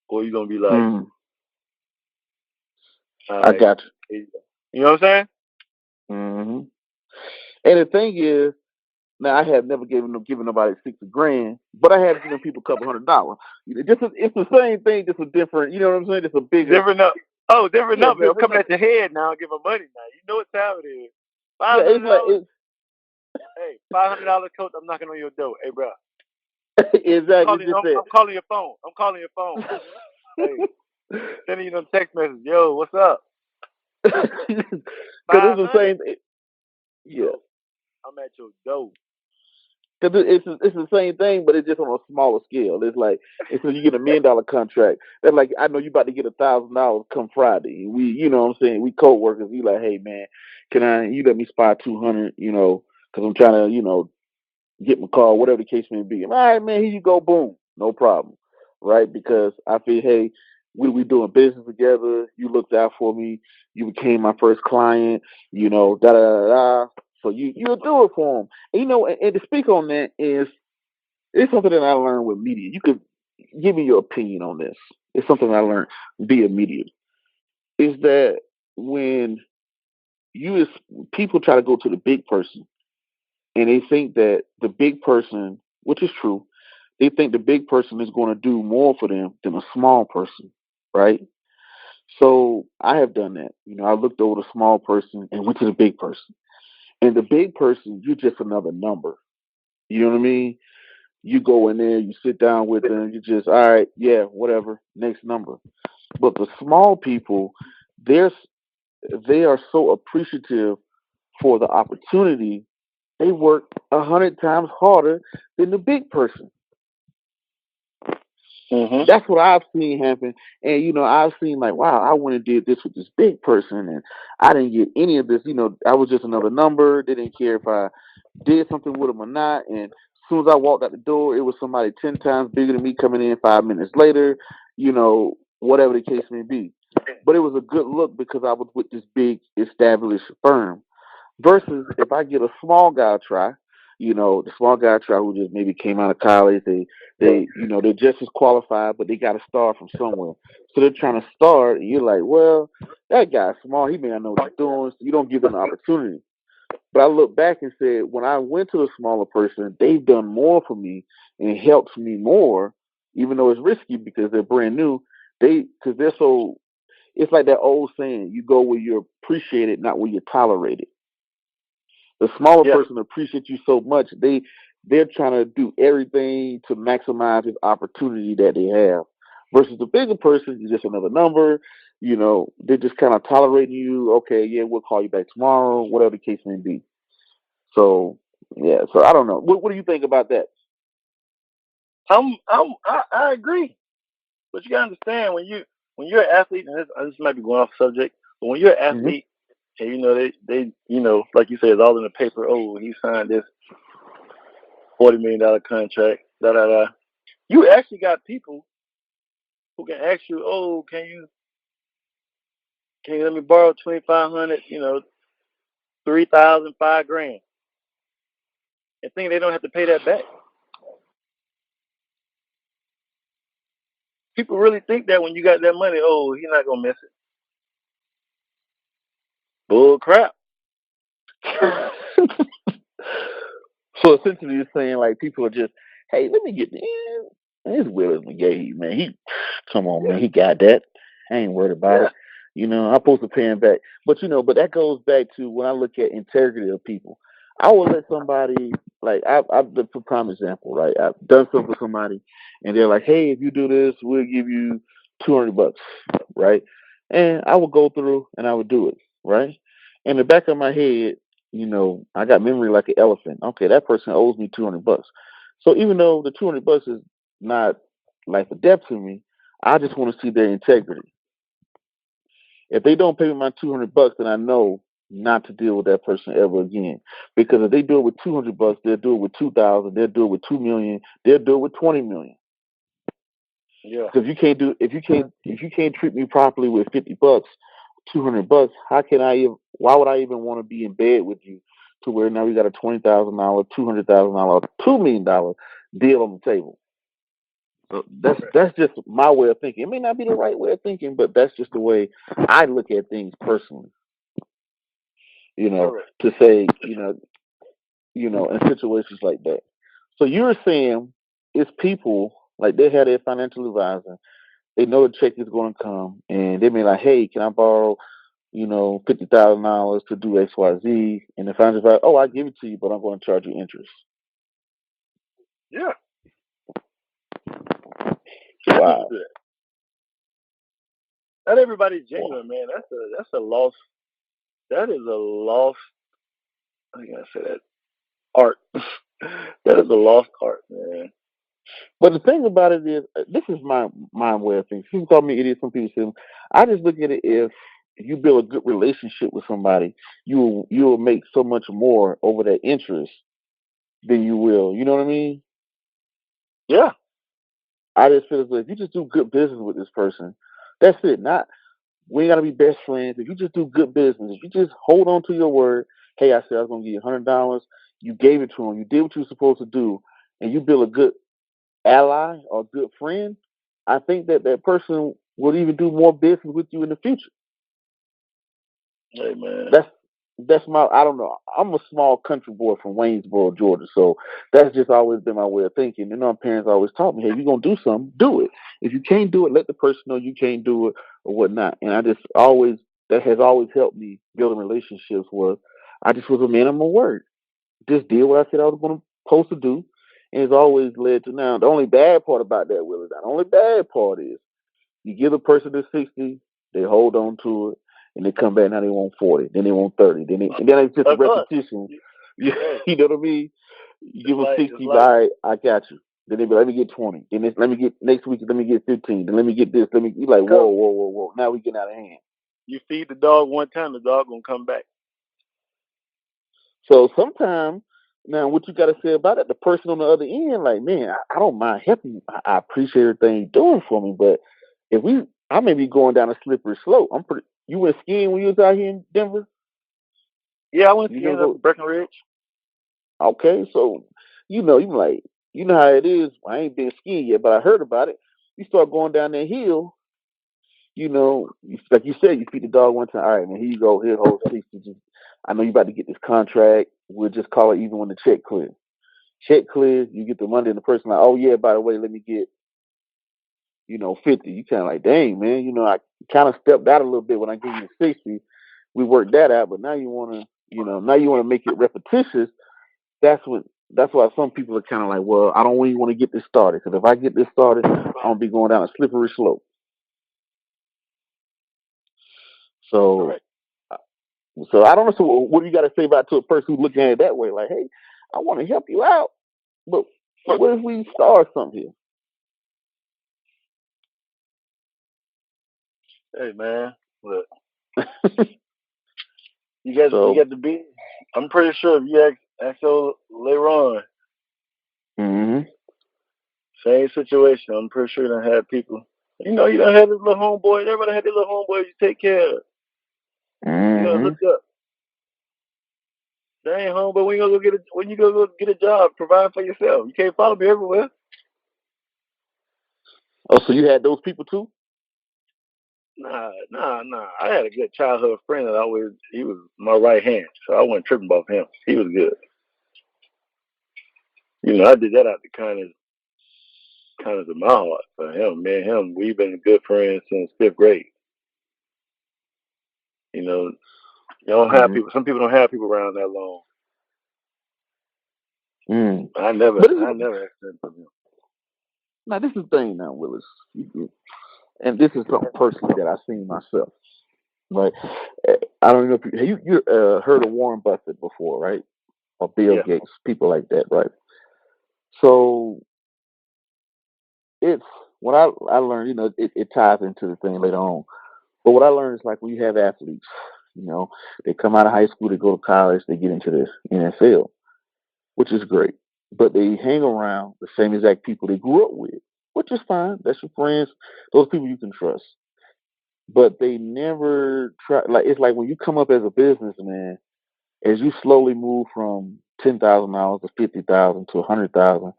Or you gonna be like, mm. all I right, got here you go. You know what I'm saying? you. And the thing is, now I have never given nobody 60 grand, but I have given people a couple $100. It's the same thing, just a different. You know what I'm saying? Just a bigger, Different number. Oh, different yeah, number. I'm different coming number. at your head now. Give them money now. You know what time it is. Yeah, Five it's hundred like dollars. Hey, $500 coach. I'm knocking on your door. Hey, bro. exactly just that. I'm calling your phone. I'm calling your phone. Hey, sending you them text messages. Yo, what's up? Because it's Five the hundred. same. Yeah, Yo, I'm at your door. because it's the same thing, but it's just on a smaller scale. It's like instead you get $1 million contract, they're like, I know you about to get $1,000 come Friday. We, what I'm saying, we co-workers. We like, hey man, you let me spot 200? Because I'm trying to, get my car, whatever the case may be. All right, man, here you go, boom, no problem, right? Because I feel, hey, we doing business together. You looked out for me. You became my first client. Da da da da. So you'll do it for them. And, and to speak on that it's something that I learned with media. You could give me your opinion on this. It's something I learned via media. Is that when you people try to go to the big person and they think that the big person, which is true, they think the big person is going to do more for them than a small person, right? So I have done that. I looked over the small person and went to the big person. And the big person, you're just another number. You know what I mean? You go in there, you sit down with them, you just, all right, yeah, whatever, next number. But the small people, they're they are so appreciative for the opportunity. They work 100 times harder than the big person. Mm-hmm. That's what I've seen happen. And I've seen like, wow, I went and did this with this big person and I didn't get any of this. I was just another number. They didn't care if I did something with them or not. And as soon as I walked out the door, it was somebody 10 times bigger than me coming in 5 minutes later, whatever the case may be. But it was a good look because I was with this big established firm. Versus if I get a small guy try, The small guy tribe who just maybe came out of college, they're just as qualified, but they got to start from somewhere. So they're trying to start, and you're like, well, that guy's small. He may not know what he's doing. So you don't give them the opportunity. But I look back and said, when I went to the smaller person, they've done more for me and it helps me more, even though it's risky because they're brand new. Because they're so, it's like that old saying, you go where you're appreciated, not where you're tolerated. The smaller person appreciates you so much, they're trying to do everything to maximize his opportunity that they have. Versus the bigger person, you're just another number. They're just kind of tolerating you. Okay, yeah, we'll call you back tomorrow, whatever the case may be. So yeah, so I don't know. What do you think about that? I agree, but you gotta understand when you're an athlete, and this might be going off subject, but when you're an athlete, and they like you said, it's all in the paper. Oh, he signed this $40 million contract. Da da da. You actually got people who can ask you, oh, can you let me borrow 2,500? 3,000, $5,000, and think they don't have to pay that back. People really think that when you got that money, oh, he's not gonna miss it. Bull crap. So essentially, you're saying like people are just, hey, let me get it's Willis McGahee, man. Come on, man, he got that. I ain't worried about it. I'm supposed to pay him back. But but that goes back to when I look at integrity of people. I will let somebody like I've for prime example, right? I've done something for somebody, and they're like, hey, if you do this, we'll give you $200, right? And I would go through and I would do it, right? In the back of my head, I got memory like an elephant. Okay, that person owes me $200. So even though the $200 is not life or death to me, I just want to see their integrity. If they don't pay me my $200, then I know not to deal with that person ever again. Because if they do it with $200, they'll do it with 2,000. They'll do it with 2 million. They'll do it with 20 million. Yeah. Because if you can't treat me properly with $50, $200, why would I even want to be in bed with you to where now we got a $20,000, $200,000, $2 million deal on the table? So that's just my way of thinking. It may not be the right way of thinking, but that's just the way I look at things personally. To say, in situations like that. So you're saying it's people like they have their financial advisor. They know the check is going to come, and they may like, hey, can I borrow, $50,000 to do X, Y, Z? And the financial advisor, oh, I give it to you, but I'm going to charge you interest. Yeah. Wow. Not everybody's genuine, man. That's a lost. That is a lost. I think I say that art. That is a lost art, man. But the thing about it is, this is my way of thinking. People call me idiot. Some people say, I just look at it if you build a good relationship with somebody, you will make so much more over that interest than you will. You know what I mean? Yeah. I just feel as though if you just do good business with this person, that's it. We ain't gotta be best friends. If you just do good business, if you just hold on to your word, hey, I said I was gonna give you $100, you gave it to him, you did what you were supposed to do, and you build a good ally or a good friend, I think that person will even do more business with you in the future. Hey, man. That's I don't know. I'm a small country boy from Waynesboro, Georgia, so that's just always been my way of thinking. My parents always taught me, hey, you're gonna do something, do it. If you can't do it, let the person know you can't do it or whatnot. And that has always helped me building relationships where I just was a man of my word. Just did what I said I was supposed to do. And it's always led to now. The only bad part about that, Willis, the only bad part is you give a person the 60, they hold on to it, and they come back now they want 40, then they want 30, and then it's just a repetition. You know what I mean? You give them 60, all right, I got you. Then they be, let me get 20. Then let me get next week. Let me get 15. Then let me get this. You like whoa. Now we getting out of hand. You feed the dog one time, the dog gonna come back. So sometimes, now what you got to say about it, the person on the other end, like, man, I don't mind helping you. I appreciate everything you're doing for me, but I may be going down a slippery slope. You went skiing when you was out here in Denver? Yeah, I went skiing up Breckenridge. Okay, so you like, how it is. I ain't been skiing yet, but I heard about it. You start going down that hill, like you said, you feed the dog one time. All right, man, here you go. Here, hold 60. I know you about to get this contract. We'll just call it even when the check clears. Check clears, you get the money, and the person like, oh yeah, by the way, let me get 50. You kind of like, dang, man, I kind of stepped out a little bit when I gave you the 60. We worked that out, but now you want to, now you want to make it repetitious. That's why some people are kind of like, well, I don't even want to get this started, because if I get this started, I'm gonna be going down a slippery slope. So, Right. so I don't know. So what do you got to say about to a person who's looking at it that way? Like, hey, I want to help you out, but what if we start something Hey man, look, here? you So, got to be. I'm pretty sure if you ask old Leron, hmm same situation. I'm pretty sure you don't have people. You don't have this little homeboy. Everybody had their little homeboys you take care of. You gotta hmm hook up. That ain't homeboy. When you go get a job, provide for yourself. You can't follow me everywhere. oh, so you had those people too? Nah. I had a good childhood friend that he was my right hand, so I wasn't tripping about him. He was good. I did that out the kindness of my heart for him. Me and him, we've been good friends since fifth grade. You know, you don't have hmm people. Some people don't have people around that long. Mm. I never, But I never asked him from him. now this is the thing now, Willis, and this is something personally that I've seen myself. Right? I don't know if you heard of Warren Buffett before, right? Or Bill Yeah, Gates, people like that, right? So it's what I learned. It ties into the thing later on. But what I learned is like when you have athletes, they come out of high school, they go to college, they get into the NFL, which is great. But they hang around the same exact people they grew up with, which is fine. That's your friends. Those people you can trust. But they never try. Like it's like when you come up as a businessman, as you slowly move from $10,000 to 50,000 to 100,000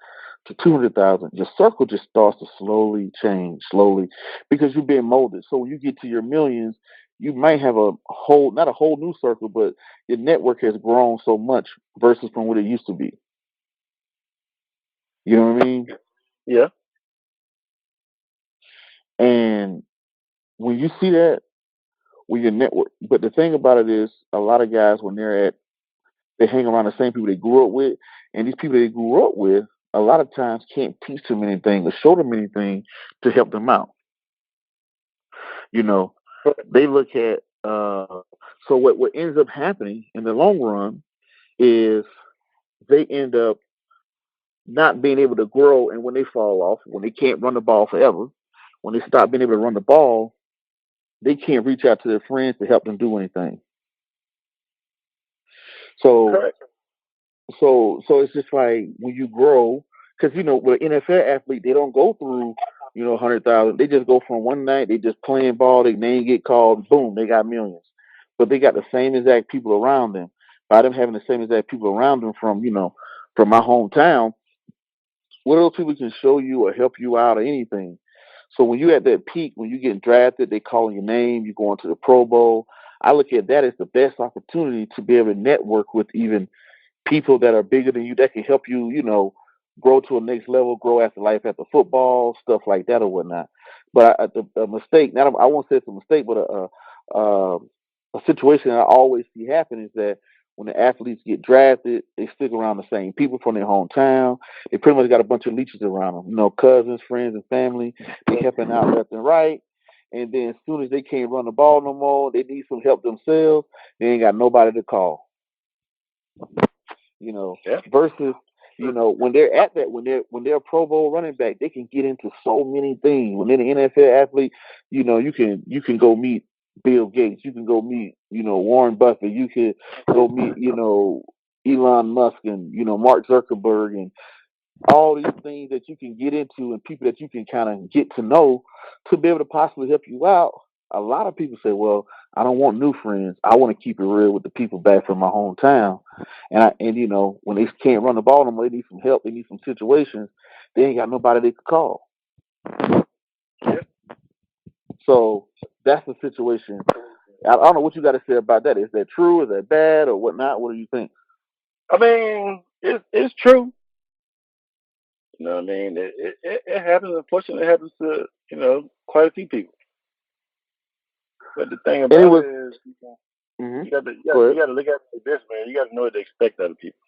to 200,000, your circle just starts to slowly change, slowly, because you're being molded. So when you get to your millions, you might have not a whole new circle, but your network has grown so much versus from what it used to be. You know what I mean? yeah. And when you see that with your network, but the thing about it is, a lot of guys when they hang around the same people they grew up with, and these people they grew up with a lot of times can't teach them anything or show them anything to help them out. You know, they look at so what ends up happening in the long run is they end up not being able to grow, and when they fall off, when they can't run the ball forever, when they stop being able to run the ball, they can't reach out to their friends to help them do anything. So Correct. so it's just like when you grow, because with an NFL athlete, they don't go through 100,000. They just go from one night, they just playing ball, their name get called, boom, they got millions. But they got the same exact people around them. By them having the same exact people around them from my hometown, what those people can show you or help you out or anything. So when you at that peak, when you getting drafted, they calling your name, you going to the Pro Bowl. I look at that as the best opportunity to be able to network with even people that are bigger than you that can help you, grow to a next level, grow after life after football, stuff like that or whatnot. But the mistake, not I won't say it's a mistake, but a situation that I always see happen is that when the athletes get drafted, they stick around the same people from their hometown. They pretty much got a bunch of leeches around them, cousins, friends, and family. They helping out left and right. And then as soon as they can't run the ball no more, they need some help themselves. They ain't got nobody to call. Yeah. Versus, when they're at that, when they're a Pro Bowl running back, they can get into so many things. When they're an NFL athlete, you can go meet Bill Gates, you can go meet, Warren Buffett, you can go meet, Elon Musk and Mark Zuckerberg and all these things that you can get into and people that you can kind of get to know to be able to possibly help you out. a lot of people say, well, I don't want new friends. I want to keep it real with the people back from my hometown. And when they can't run the ball no more, they need some help. They need some situations. They ain't got nobody they could call. So that's the situation. I don't know what you got to say about that. Is that true? Is that bad or whatnot? What do you think? I mean, it's true. You know what I mean? It happens. Unfortunately, it happens to quite a few people. But the thing about it is, you got to look at it like this, man. You got to know what to expect out of people.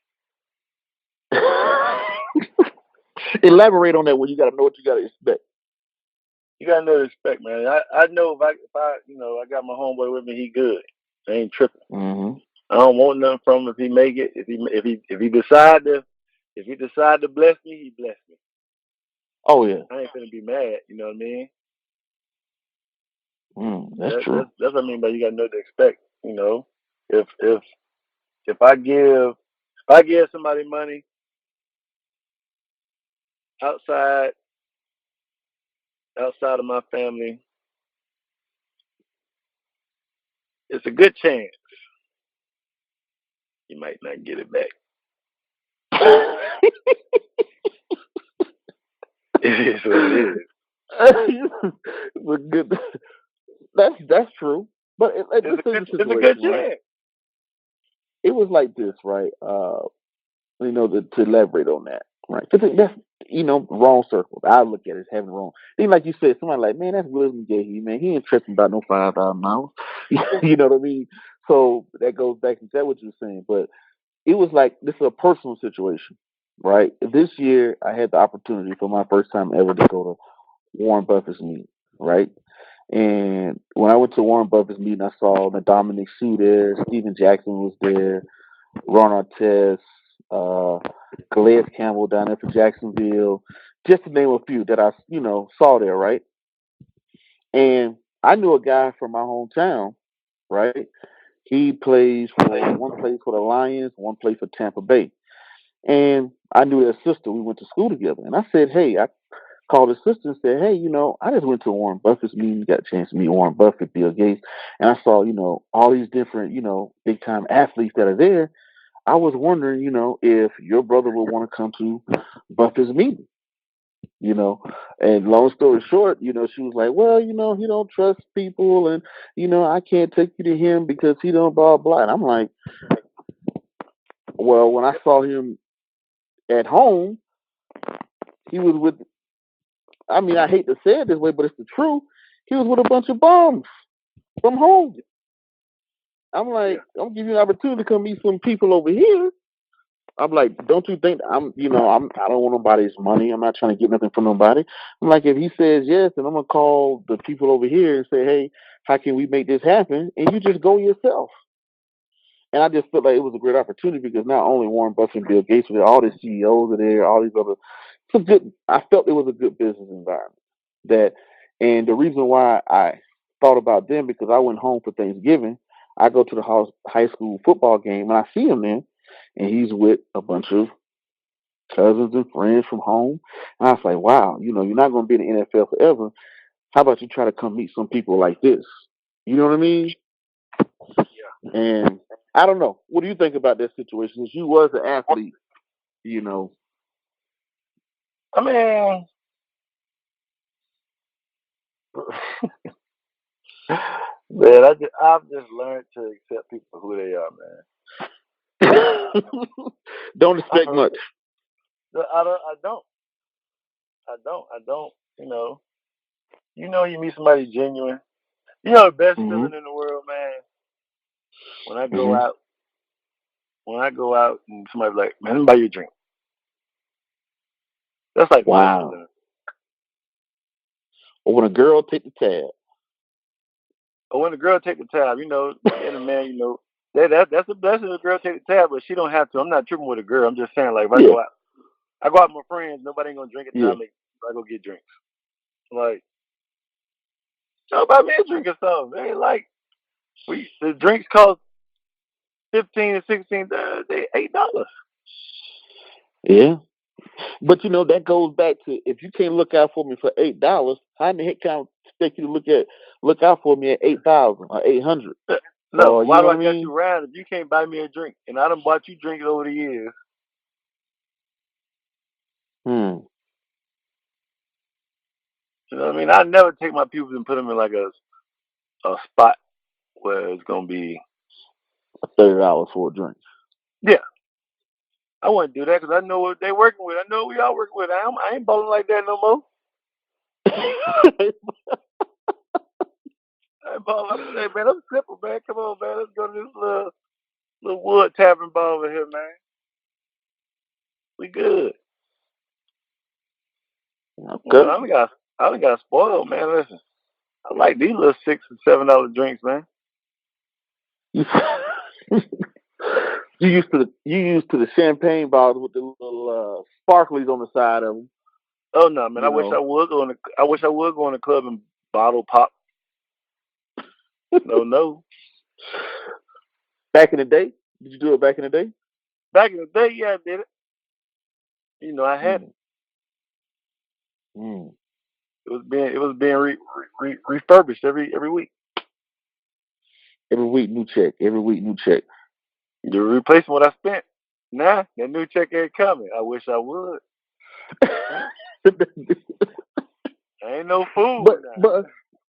Elaborate on that. When you got to know what you got to expect. You got to know what to expect, man. I know if I I got my homeboy with me, he good. I ain't tripping. Mm-hmm. I don't want nothing from him if he make it. If he decide to bless me, he bless me. Oh yeah. I ain't gonna be mad. You know what I mean? That's true. That's what I mean by you gotta know what to expect. You know, if I give somebody money outside of my family, it's a good chance you might not get it back. It is what it is. But good. That's true. But it's a good chance. Right? It was like this, right? To elaborate on that, right? Because that's wrong circles. I look at it as having wrong. Even like you said, somebody like, man, that's Willis McGahee, man. He ain't tripping about no $5,000. You know what I mean? So that goes back to what you're saying. But it was like this is a personal situation, right? This year, I had the opportunity for my first time ever to go to Warren Buffett's meeting, right? And when I went to Warren Buffett's meeting, I saw the Dominic Sue there, Steven Jackson was there, Ron Artest, Calais Campbell down there from Jacksonville, just to name a few that I, saw there, right? And I knew a guy from my hometown, right? He plays one plays for the Lions, one plays for Tampa Bay. And I knew their sister. We went to school together. And I said, hey, I called his sister and said, hey, I just went to Warren Buffett's meeting, got a chance to meet Warren Buffett, Bill Gates, and I saw, all these different, big time athletes that are there. I was wondering, if your brother would want to come to Buffett's meeting, and long story short, she was like, well, he don't trust people and, I can't take you to him because he don't blah, blah. And I'm like, well, when I saw him at home, he was with, I mean, I hate to say it this way, but it's the truth. He was with a bunch of bums from home. I'm like, I'm giving you an opportunity to come meet some people over here. I'm like, don't you think I don't want nobody's money. I'm not trying to get nothing from nobody. I'm like, if he says yes, then I'm gonna call the people over here and say, hey, how can we make this happen? And you just go yourself. And I just felt like it was a great opportunity because not only Warren Buffett and Bill Gates were there, all the CEOs are there, all these other. I felt it was a good business environment. And the reason why I thought about them because I went home for Thanksgiving. I go to the high school football game and I see him there, and he's with a bunch of cousins and friends from home. And I was like, wow, you're not going to be in the NFL forever. How about you try to come meet some people like this? You know what I mean? Yeah. And I don't know. What do you think about that situation? Since you was an athlete, I mean, man, I've just learned to accept people for who they are, man. Don't expect much. I don't. You meet somebody genuine. The best feeling in the world, man. When I go out and somebody's like, man, let me buy you a drink. That's like wow. Or when a girl take the tab. Or when a girl take the tab, and a man, that's a blessing. The girl take the tab, but she don't have to. I'm not tripping with a girl. I'm just saying, like, if I go out with my friends. Nobody ain't gonna drink it. I go get drinks. Like, buy me a drink or something. They ain't like the drinks cost $15 to $16. They $8. Yeah. But that goes back to if you can't look out for me for $8, how in the heck can I expect you to look look out for me at 8,000 or 800. No, why do I get you around if you can't buy me a drink? And I done bought you drinks over the years. You know what I mean? I never take my pupils and put them in like a spot where it's gonna be $30 for a drink. Yeah, I wouldn't do that because I know what they working with. I know what we all working with. I ain't balling like that no more. Hey, man, I'm simple, man. Come on, man. Let's go to this little wood tavern bar over here, man. We good. Okay. I done got spoiled, man. Listen, I like these little $6 and $7 drinks, man. You used to the champagne bottles with the little sparklies on the side of them. Oh no, man! I wish I would go in the club and bottle pop. No. Back in the day, did you do it back in the day? Back in the day, yeah, I did it. You know, I had it. It was being refurbished every week. Every week, new check. Every week, new check. You're replacing what I spent. Nah, that new check ain't coming. I wish I would. I ain't no fool.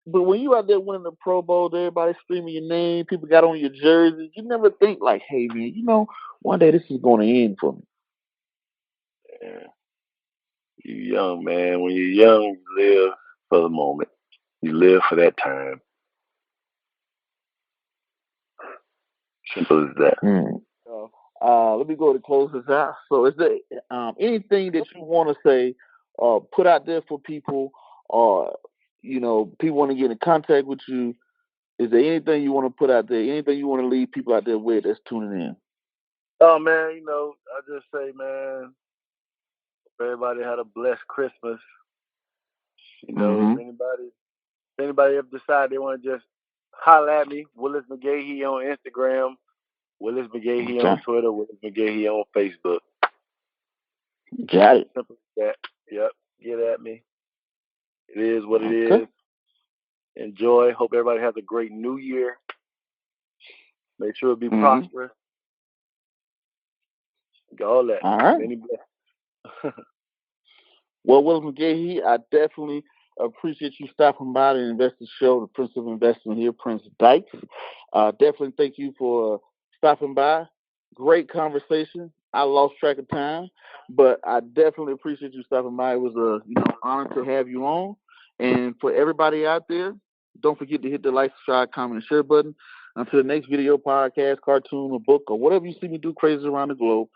But when you out there winning the Pro Bowl, everybody screaming your name, people got on your jerseys, you never think like, hey man, one day this is going to end for me. Yeah. You young, man. When you're young, you live for the moment. You live for that time. Simple as that. Let me go to close this out. So is there anything that you want to say, put out there for people, or people want to get in contact with you? Is there anything you want to put out there? Anything you want to leave people out there with that's tuning in? Oh man, I just say, man, everybody had a blessed Christmas. If anybody ever decide they want to just holler at me, Willis McGahee on Instagram, Willis McGahee on Twitter, Willis McGahee on Facebook. Got it. Simple as that. Yep. Get at me. It is what it is. Enjoy. Hope everybody has a great new year. Make sure it be prosperous. All that. All right. Many blessings. Well, Willis McGahee, I definitely appreciate you stopping by the Investor Show, the Prince of Investment here, Prince Dykes. Definitely thank you for stopping by. Great conversation. I lost track of time, but I definitely appreciate you stopping by. It was an honor to have you on. And for everybody out there, don't forget to hit the like, subscribe, comment, and share button. Until the next video, podcast, cartoon, or book, or whatever you see me do crazy around the globe.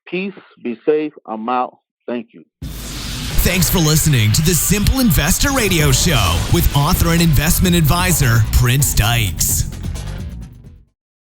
Peace. Be safe. I'm out. Thank you. Thanks for listening to the Simple Investor Radio Show with author and investment advisor, Prince Dykes.